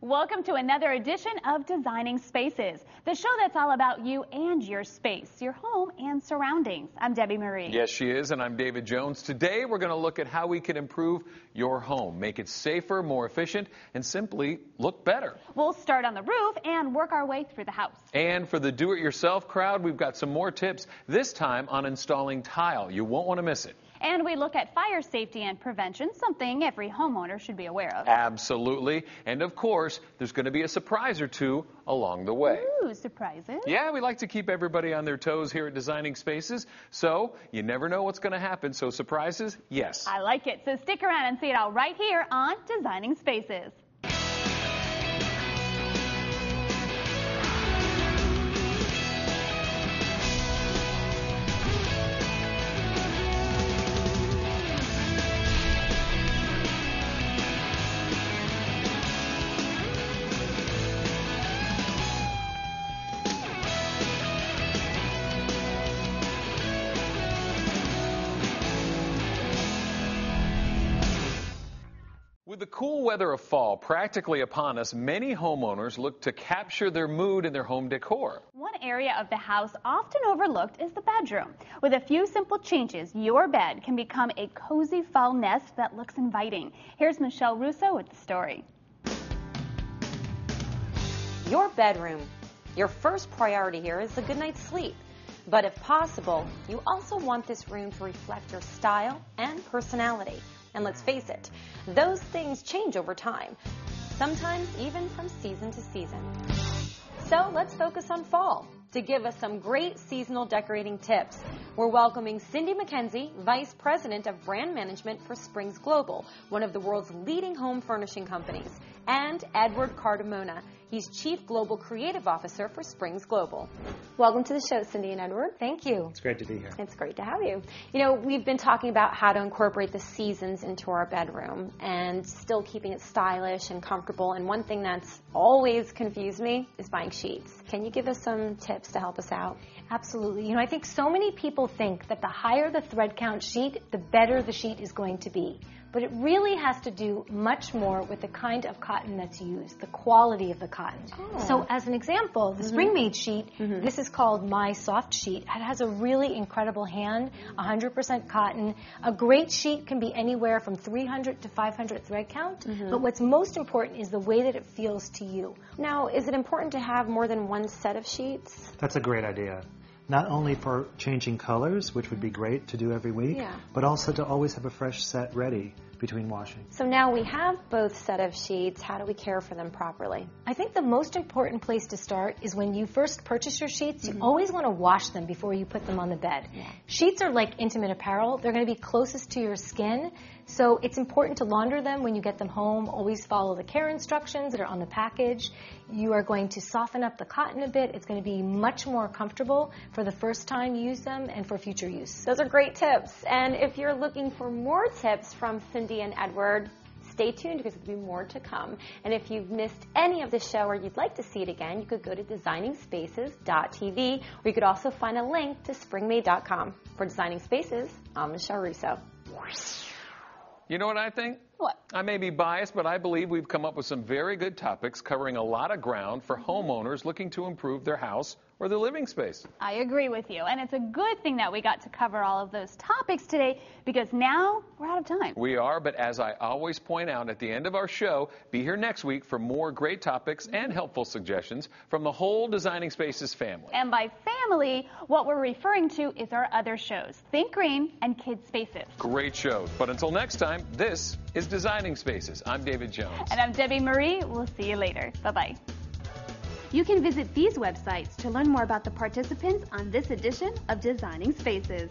Welcome to another edition of Designing Spaces, the show that's all about you and your space, your home and surroundings. I'm Debbie Marie. Yes, she is, and I'm David Jones. Today, we're going to look at how we can improve your home, make it safer, more efficient, and simply look better. We'll start on the roof and work our way through the house. And for the do-it-yourself crowd, we've got some more tips, this time on installing tile. You won't want to miss it. And we look at fire safety and prevention, something every homeowner should be aware of. Absolutely. And of course, there's going to be a surprise or two along the way. Ooh, surprises. Yeah, we like to keep everybody on their toes here at Designing Spaces, so you never know what's going to happen. So surprises, yes. I like it. So stick around and see it all right here on Designing Spaces. With the cool weather of fall practically upon us, many homeowners look to capture their mood in their home decor. One area of the house often overlooked is the bedroom. With a few simple changes, your bed can become a cozy fall nest that looks inviting. Here's Michelle Russo with the story. Your bedroom. Your first priority here is a good night's sleep. But if possible, you also want this room to reflect your style and personality. And let's face it, those things change over time, sometimes even from season to season. So let's focus on fall. To give us some great seasonal decorating tips, we're welcoming Cindy McKenzie, Vice President of Brand Management for Springs Global, one of the world's leading home furnishing companies, and Edward Cardimona. He's Chief Global Creative Officer for Springs Global. Welcome to the show, Cindy and Edward. Thank you. It's great to be here. It's great to have you. You know, we've been talking about how to incorporate the seasons into our bedroom and still keeping it stylish and comfortable. And one thing that's always confused me is buying sheets. Can you give us some tips to help us out? Absolutely. You know, I think so many people think that the higher the thread count sheet, the better the sheet is going to be. But it really has to do much more with the kind of cotton that's used, the quality of the cotton. Oh. So as an example, the spring-made sheet, this is called My Soft Sheet. It has a really incredible hand, 100% cotton. A great sheet can be anywhere from 300 to 500 thread count, but what's most important is the way that it feels to you. Now, is it important to have more than one set of sheets? That's a great idea. Not only for changing colors, which would be great to do every week, but also to always have a fresh set ready between washing. So now we have both set of sheets. How do we care for them properly? I think the most important place to start is when you first purchase your sheets, you always want to wash them before you put them on the bed. Sheets are like intimate apparel. They're going to be closest to your skin, so it's important to launder them when you get them home. Always follow the care instructions that are on the package. You are going to soften up the cotton a bit. It's going to be much more comfortable for the first time you use them and for future use. Those are great tips. And if you're looking for more tips from Cindy and Edward, stay tuned because there'll be more to come. And if you've missed any of the show or you'd like to see it again, you could go to designingspaces.tv, or you could also find a link to springmade.com. For Designing Spaces, I'm Michelle Russo. You know what I think? What? I may be biased, but I believe we've come up with some very good topics covering a lot of ground for homeowners looking to improve their house or their living space. I agree with you, and it's a good thing that we got to cover all of those topics today because now we're out of time. We are, but as I always point out at the end of our show, be here next week for more great topics and helpful suggestions from the whole Designing Spaces family. And by family, what we're referring to is our other shows, Think Green and Kids Spaces. Great shows, but until next time, this is Designing Spaces. I'm David Jones. And I'm Debbie Marie. We'll see you later. Bye-bye. You can visit these websites to learn more about the participants on this edition of Designing Spaces.